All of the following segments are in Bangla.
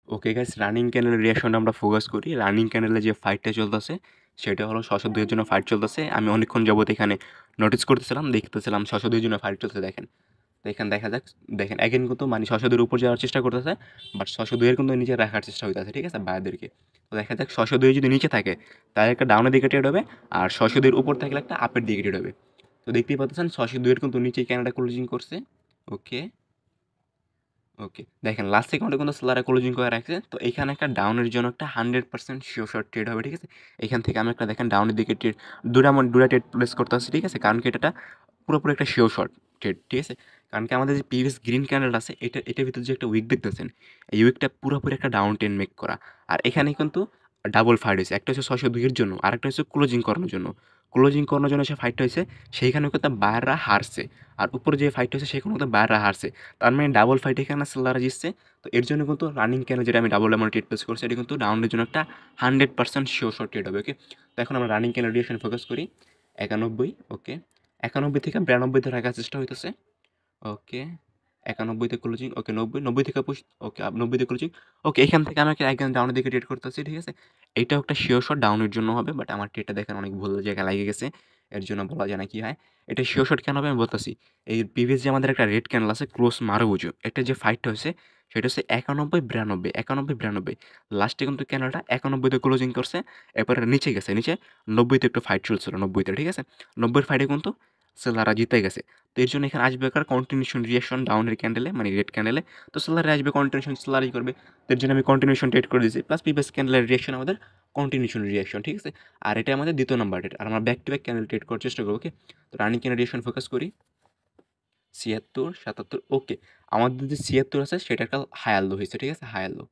ওকে গাইস, রানিং ক্যানেলের রিঅ্যাকশনটা আমরা ফোকাস করি। রানিং ক্যানেলে যে ফাইটটা চলতেছে সেটা হলো ৬০২ এর জন্য ফাইট চলতেছে। আমি অনেকক্ষণ যাবত এখানে নোটিস করতেছিলাম, দেখতেছিলাম ৬০২ এর জন্য ফাইট চলছে দেখেন। তো এখানে দেখা যাক, দেখেন এগেন কিন্তু মানে ৬০২ এর উপর যাওয়ার চেষ্টা করতেছে, বাট ৬০২ এর কিন্তু নিচে রাখার চেষ্টা হইতেছে, ঠিক আছে বায়ারদেরকে। তো দেখা যাক ৬০২ যদি নিচে থাকে তাহলে একটা ডাউনের দিকে ট্রেড হবে, আর ৬০২ এর উপর থাকলে একটা আপের দিকে ট্রেড হবে। তো দেখতেই পাচ্ছেন ৬০২ এর কিন্তু নিচেই ক্যানাডা ক্লোজিং করছে। ওকে, ওকে, দেখেন লাস্ট সেকেন্ডে কিন্তু সেলারে ক্লোজিং করে রাখছে। তো এখানে একটা ডাউনের জন্য একটা 100% শিওর শট ট্রেড হবে, ঠিক আছে। এখান থেকে আমি একটা দেখেন ডাউনের দিকে ট্রেড দুটা ট্রেড প্লেস করতে আসছি, ঠিক আছে, কারণ কি এটা পুরোপুরি একটা শিওর শট ট্রেড, ঠিক আছে। কারণ কি আমাদের যে প্রিভিয়াস গ্রিন ক্যান্ডেল আছে এটার ভিতরে যে একটা উইক দেখতেছেন, এই উইকটা পুরোপুরি একটা ডাউন ট্রেন্ড মেক করা। আর এখানে কিন্তু ডাবল ফাইট হয়েছে, একটা হচ্ছে ৬০২ এর জন্য, আর একটা হচ্ছে ক্লোজিং করানোর জন্য। ক্লোজিং করানোর জন্য সে ফাইটটা হয়েছে, সেইখানেও কিন্তু বায়াররা হারছে। আর উপরে যে ফাইটটা হয়েছে সেখানে কিন্তু বায়াররা হারছে। তার মানে ডাবল ফাইট এখানে সেলাররা জিতছে। তো এর জন্য কিন্তু রানিং ক্যানেল যেটা আমি ডাবল অ্যামাউন্ট ট্রেড প্লেস করছি এটা কিন্তু ডাউনের জন্য একটা 100% শিওর শট ট্রেড হবে, ওকে। তো এখন আমরা রানিং ক্যানেল ডিরেকশন ফোকাস করি ৯১, ওকে। ৯১ থেকে ৯২-তে রাখার চেষ্টা হইতেছে, ওকে। ৯১-তে ক্লোজিং, ওকে। ৯০ থেকে পুশ, ওকে। ৯০-তে ক্লোজিং, ওকে। এখান থেকে আমাকে একদম ডাউনের দিকে ট্রেড করতেছি, ঠিক আছে। এইটাও একটা শিওর শট ডাউনের জন্য হবে, বাট আমার ট্রেডটা দেখেন অনেক ভুল জায়গায় লাগে গেছে। এর জন্য বলা যায় না কি হয়। এটা শিওর শট কেন হবে আমি বলতেছি। এই প্রিভিয়াস যে আমাদের একটা রেড ক্যান্ডেল আছে ক্লোজ মারুবুজু, একটা যে ফাইটটা হয়েছে সেটা হচ্ছে ৯১-৯২, ৯১-৯২। লাস্টে কিন্তু ক্যান্ডেলটা ৯১-তে ক্লোজিং করছে, এরপরে নিচে গেছে, নিচে ৯০-তে একটু ফাইট চলছিল, ৯০-তে, ঠিক আছে। ৯০-এর ফাইটে কিন্তু সেলাররা জিতে গেছে। তো এর জন্য এখানে আসবে কার কন্টিনিউশন রিঅ্যাকশন ডাউনের ক্যান্ডেলে, মানে রেড ক্যান্ডেলে। তো সেলারে আসবে কন্টিনিউশন, সেলারই করবে। তো এর জন্য আমি কন্টিনিউশন ট্রেড করে দিয়েছি, প্লাস প্রিভিয়াস ক্যান্ডেলের রিঅ্যাকশন আমাদের কন্টিনিউশন রিঅ্যাকশন, ঠিক আছে। আর এটা আমাদের দ্বিতীয় নাম্বার ডেট, আর আমরা back to back candle trade করার চেষ্টা করবো, ওকে। তো রানিং ক্যান্ডেল রিঅ্যাকশন ফোকাস করি ৭৬, ৭৭, ওকে। আমাদের যে ৭৬ আছে সেটা একটা হায়ার লো হয়েছে, ঠিক আছে, হায়ার লো।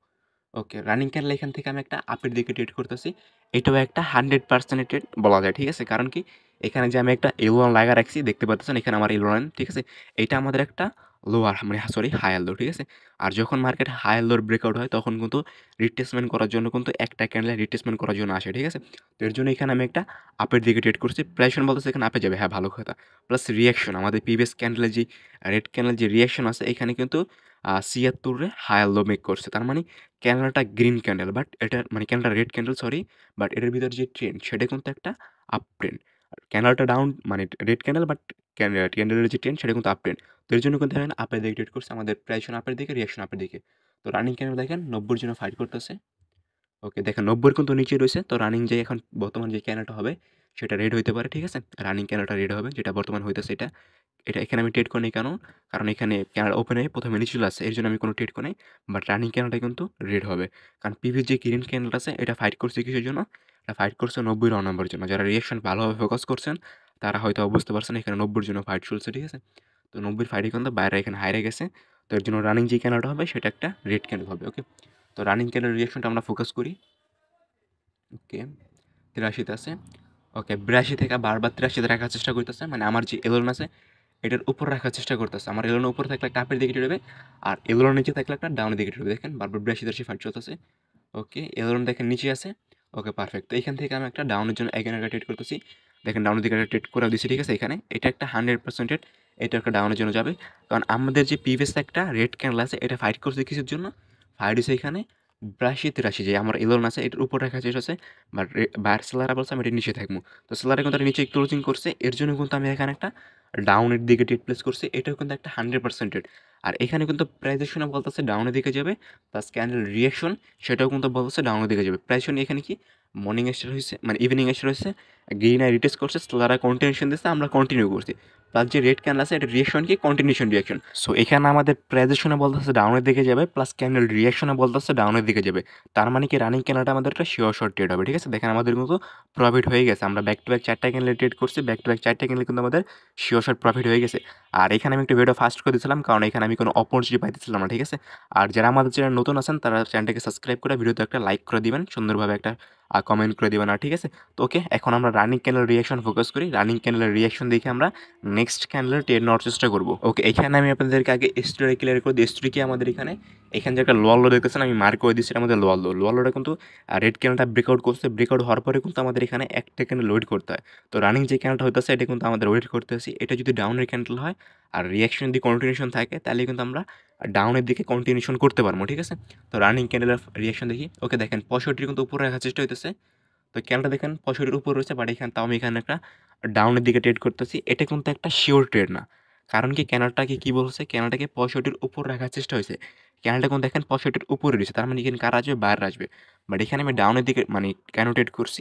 ওকে, রানিং ক্যান্ডেল এখান থেকে আমি একটা আপের দিকে ট্রেড করতেছি। এটাও একটা 100% ট্রেড বলা যায়, ঠিক আছে। কারণ কি এখানে যে আমি একটা এলো লাইন লাগা রাখছি দেখতে পাচ্ছেন, এখানে আমার এলো লাইন, ঠিক আছে। এটা আমাদের একটা লোয়ার মানে সরি হায়ার লো, ঠিক আছে। আর যখন মার্কেট হায়ার লোর ব্রেকআউট হয় তখন কিন্তু রিট্রেসমেন্ট করার জন্য কিন্তু একটা ক্যান্ডেল রিট্রেসমেন্ট করার জন্য আসে, ঠিক আছে। তো এর জন্য এখানে আমি একটা আপের দিকে ট্রেড করছি। প্রাইশন বলতেছে এখানে আপে যাবে, হ্যাঁ ভালো কথা। প্লাস রিয়াকশন আমাদের প্রিভিয়াস ক্যান্ডেলের যে রেড ক্যান্ডেল যে রিয়াকশন আছে এখানে কিন্তু ৭৬-এ হায়ার লো মেক করছে। তার মানে ক্যান্ডেলটা গ্রিন ক্যান্ডেল, বাট এটার মানে ক্যান্ডেলটা রেড ক্যান্ডেল সরি, বাট এটার ভিতরে যে ট্রেন্ড সেটা কিন্তু একটা আপ ট্রেন্ড। ক্যান্ডেলটা ডাউন মানে রেড ক্যান্ডেল, বাট ক্যান্ডেলের যে ট্রেন্ড সেটা কিন্তু আপ ট্রেন্ড। তো এর জন্য কিন্তু দেখেন আপের দিকে ট্রেড করছে, আমাদের প্রাইসন আপের দিকে, রিয়াকশন আপের দিকে। তো রানিং ক্যান্ডেল দেখেন ৯০-এর জন্য ফাইট করতেছে, ওকে। দেখেন ৯০-এর কিন্তু নিচে রয়েছে। তো রানিং যে এখন বর্তমান যে ক্যান্ডেলটা হবে সেটা রেড হইতে পারে, ঠিক আছে। রানিং ক্যান্ডেলটা রেড হবে যেটা বর্তমান হইতেছে এটা। এটা এখানে আমি ট্রেড করি নাই কেন? কারণ এখানে ক্যানাডা ওপেন হয়ে ১ম এ নিচে চলে আসছে। এর জন্য আমি কোনো ট্রেড করি নাই। বাট রানিং ক্যান্ডেলটা কিন্তু রেড হবে। কারণ প্রিভিয়াস যে গ্রিন ক্যান্ডেল আছে এটা ফাইট করছে কিসের জন্য? এটা ফাইট করছে ৯০ রাউন্ড নাম্বারের জন্য। যারা রিঅ্যাকশন ভালোভাবে ফোকাস করছেন তারা হয়তো বুঝতে পারছেন এখানে ৯০-এর জন্য ফাইট চলছে, ঠিক আছে। তো ৯০-এর ফাইটে কিন্তু বাইরে এখানে হাইরে গেছে। তো এর জন্য রানিং যে ক্যান্ডেলটা হবে সেটা একটা রেড ক্যান্ডেল হবে, ওকে। তো রানিং ক্যান্ডেল রিঅ্যাকশনটা আমরা ফোকাস করি, ওকে। ৮৩-তে আছে, ওকে। ৮২ থেকে বারবার ৮৩-তে রাখার চেষ্টা করতেছে, মানে আমার যে এলোন আছে এটার উপর রাখার চেষ্টা করতেছে। আমার এলোনের উপর থাকলে একটা আপের দিকে টিড়বে, আর এলোনের নিচে থাকলে একটা ডাউনের দিকে টিড়বে। দেখেন বারবার ৮২-৮৩ ফাইট চলতেছে, ওকে। এলোন দেখেন নিচে আছে, ওকে পারফেক্ট। তো এখান থেকে আমি একটা ডাউনের জন্য এগেন একটা ট্রেড করতেছি। দেখেন ডাউনের দিকে একটা ট্রেড করে দিচ্ছি, ঠিক আছে। এখানে এটা একটা 100% ট্রেড, এটা একটা ডাউনের জন্য যাবে। কারণ আমাদের যে প্রিভিয়াস একটা রেড ক্যান্ডেল আছে এটা ফাইট করছে কিসের জন্য? ফাইট হচ্ছে এখানে ৮২-৮৩ যে আমার এলোন আছে এটার উপর রাখার চেষ্টা আছে, বাট বাইরের সেলাররা বলছে আমি এটা নিচে থাকবো। তো সেলারে কিন্তু এটা নিচে ক্লোজিং করছে, এর জন্য কিন্তু আমি এখানে একটা ডাউনের দিকে ট্রেড প্লেস করছি। এটাও কিন্তু একটা 100% ট্রেড। আর এখানে কিন্তু প্রাইজেশন বলতেছে ডাউনের দিকে যাবে, প্লাস ক্যান্ডেল রিয়াকশন সেটাও কিন্তু বলতেছে ডাউনের দিকে যাবে। প্রাইজেশন এখানে কি মর্নিং স্টার হয়েছে, মানে ইভিনিং স্টার হয়েছে, গ্রিন আই রিটেস্ট করছে, তারা কন্টিনিউশন দিচ্ছে, আমরা কন্টিনিউ করছি। প্লাস যে রেড ক্যান্ডেল আছে এটা রিয়াকশন কি কন্টিনিউশন রিয়াকশন। সো এখানে আমাদের প্রাইজেশনে বলতেছে ডাউনের দিকে যাবে, প্লাস ক্যান্ডেল রিয়াকশনে বলতেছে ডাউনের দিকে যাবে। তার মানে কি রানিং ক্যান্ডেলটা আমাদের একটা শিওর শর্ট ট্রেড হবে, ঠিক আছে। দেখেন আমাদের কিন্তু প্রফিট হয়ে গেছে, আমরা ব্যাক টু ব্যাক 4টা ক্যান্ডেল ট্রেড করছি, ব্যাক টু ব্যাক 4টা ক্যান্ডেল কিন্তু আমাদের শিওর শর্ট প্রফিট হয়ে গেছে। আর এখানে আমি একটু ভিডিও ফাস্ট করে দিয়েছিলাম কারণ এখানে আমি কোনো অপরচুনিটি পাইতেছিলাম না, ঠিক আছে। আর যারা আমাদের চ্যানেল নতুন আছেন তারা চ্যানেলটাকে সাবস্ক্রাইব করে ভিডিওতে একটা লাইক করে দিবেন, সুন্দরভাবে একটা কমেন্ট করে দিবেন, আর ঠিক আছে। তো ওকে, এখন আমরা রানিং ক্যান্ডেল রিয়াকশন ফোকাস করি। রানিং ক্যান্ডেলের রিয়াকশন দেখে আমরা নেক্সট ক্যান্ডেলের ট্রেড নেওয়ার চেষ্টা করবো, ওকে। এখানে আমি আপনাদেরকে আগে স্টোরি ক্লিয়ার করে দিই। স্টোরি কি আমাদের এখানে যে একটা লোয়ার লো দেখতেছেন আমি মার্ক করে দিচ্ছি, আমাদের লোয়ার লোটা কিন্তু রেড ক্যান্ডেলটা ব্রেকআউট করছে। ব্রেকআউট হওয়ার পরে কিন্তু আমাদের এখানে একটা ক্যান্ডেল ওয়েট করতে হয়। তো রানিং যে ক্যান্ডেলটা হইতেছে এটা কিন্তু আমাদের ওয়েট করতে আসি। এটা যদি ডাউনের ক্যান্ডেল হয় আর রিয়াকশন যদি কন্টিনিউশন থাকে তাহলে কিন্তু আমরা ডাউনের দিকে কন্টিনিউশন করতে পারবো, ঠিক আছে? তো রানিং ক্যান্ডেলের রিঅ্যাকশন দেখি। ওকে, দেখেন 65 কিন্তু উপরে রাখার চেষ্টা হইতেছে। তো ক্যান্ডেলটা দেখেন 65 উপরে রয়েছে, বাট তাও আমি এখানে একটা ডাউনের দিকে ট্রেড করতেছি। এটা কিন্তু একটা শিওর ট্রেড না। কারণ কি, ক্যান্ডেলটাকে কি বলছে, ক্যান্ডেলটাকে 65 উপর রাখার চেষ্টা হয়েছে। ক্যান্ডেলটা কিন্তু দেখেন 65 উপরে রয়েছে, তার মানে এখানে কার আসবে, বাইরে আসবে। বাট এখানে আমি ডাউনের দিকে মানে কেন ট্রেড করছি,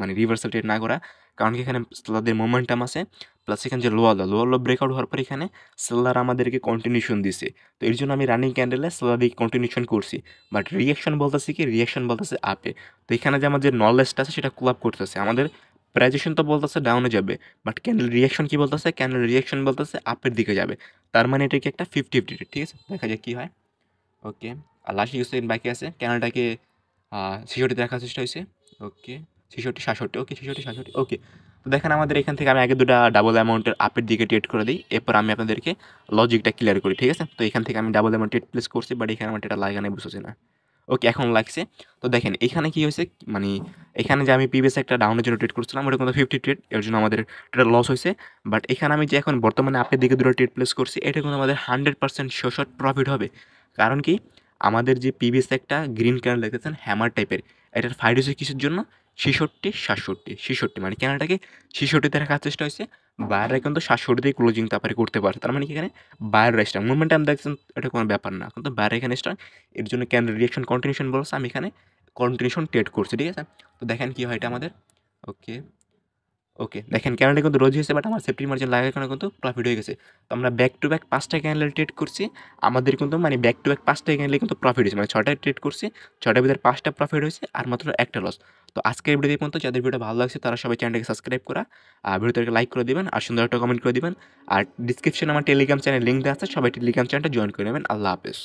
মানে রিভার্সাল ট্রেড না করা, কারণ কি এখানে তাদের মোমেন্টাম আছে, প্লাস এখানে যে লোয়ার ব্রেকআউট হওয়ার পর এখানে সেলার আমাদেরকে কন্টিনিউশন দিছে। তো এর জন্য আমি রানিং ক্যান্ডেলে সেলার দিকে কন্টিনিউশন করছি। বাট রিয়াকশন বলতেছে কি, রিয়াকশন বলতেছে আপে। তো এখানে যে আমাদের নলেজটা আছে সেটা কোলাপ করতেছে। আমাদের প্রাইজেশন তো বলতেছে ডাউনে যাবে, বাট ক্যান্ডেল রিয়াকশন কি বলতেছে, ক্যান্ডেল রিয়াকশন বলতেছে আপের দিকে যাবে। তার মানে এটা কি একটা 50-50, ঠিক আছে? দেখা যাক কী হয়। ওকে, আর লাস্ট ইউজ সেকেন্ড বাকি আছে। ক্যান্ডেলটাকে 66 রাখার চেষ্টা হয়েছে। ওকে, 66 ওকে, 66 ওকে। তো দেখেন আমাদের এখান থেকে আমি আগে দুটা ডাবল অ্যামাউন্টের আপের দিকে ট্রেড করে দিই, এরপর আমি আপনাদেরকে লজিকটা ক্লিয়ার করি, ঠিক আছে? তো এখান থেকে আমি ডাবল অ্যামাউন্ট ট্রেড প্লেস করছি, বাট এখানে আমার এটা লাগানে বুঝতেছি না। ওকে, এখন লাগছে। তো দেখেন এখানে কি হয়েছে, মানে এখানে যে আমি প্রিভিয়াস একটা ডাউনের জন্য ট্রেড করছিলাম, ওটা কিন্তু 50 ট্রেড, এর জন্য আমাদের ট্রেড লস হয়েছে। বাট এখানে আমি যে এখন বর্তমানে আপের দিকে দুটো ট্রেড প্লেস করছি, এটা কিন্তু আমাদের 100% শর্ট প্রফিট হবে। কারণ কি, আমাদের যে প্রিভিয়াস একটা গ্রিন ক্যান্ডেল দেখতেছেন হ্যামার টাইপের, এটার ফাইট হয়েছে কিসের জন্য, 66 মানে ক্যান্ডেলটাকে 66-তে রাখার চেষ্টা হয়েছে। বাইরে কিন্তু 67-তেই ক্লোজিং তারপরে করতে পারে। তার মানে কি, এখানে বাইরের স্ট্রং মুভমেন্ট দেখছেন, এটা কোনো ব্যাপার না, কিন্তু বাইরে এখানে স্ট্রং। এর জন্য ক্যান্ডেল রিয়াকশন কন্টিনিউশন বলছে, আমি এখানে কন্টিনিউশন ট্রেড করছি, ঠিক আছে? তো দেখেন কি হয় এটা আমাদের। ওকে, ওকে, দেখেন ক্যান্ডেলটা কিন্তু রোজ হয়েছে, বাট আমার সেফটি মার্জিন লাগার কারণে কিন্তু প্রফিট হয়ে গেছে। তো আমরা ব্যাক টু ব্যাক 5টা ক্যান্ডেল ট্রেড করছি, আমাদের কিন্তু মানে ব্যাক টু ব্যাক 5টা ক্যান্ডেলে কিন্তু প্রফিট হয়েছে, মানে 6টায় ট্রেড করছি, 6টার ভিতরে 5টা প্রফিট হয়েছে আর মাত্র একটা লস। তো আজকের ভিডিও পর্যন্ত, যাদের ভিডিও ভালো লাগছে তারা সবাই চ্যানেলটাকে সাবস্ক্রাইব করা, আর ভিডিওটাকে লাইক করে দিবেন, আর সুন্দর একটা কমেন্ট করে দিবেন। আর ডিসক্রিপশনে আমার টেলিগ্রাম চ্যানেল লিঙ্ক দেওয়া আছে, সবাই টেলিগ্রাম চ্যানেলটা জয়েন করে নেবেন। আল্লাহ হাফেজ।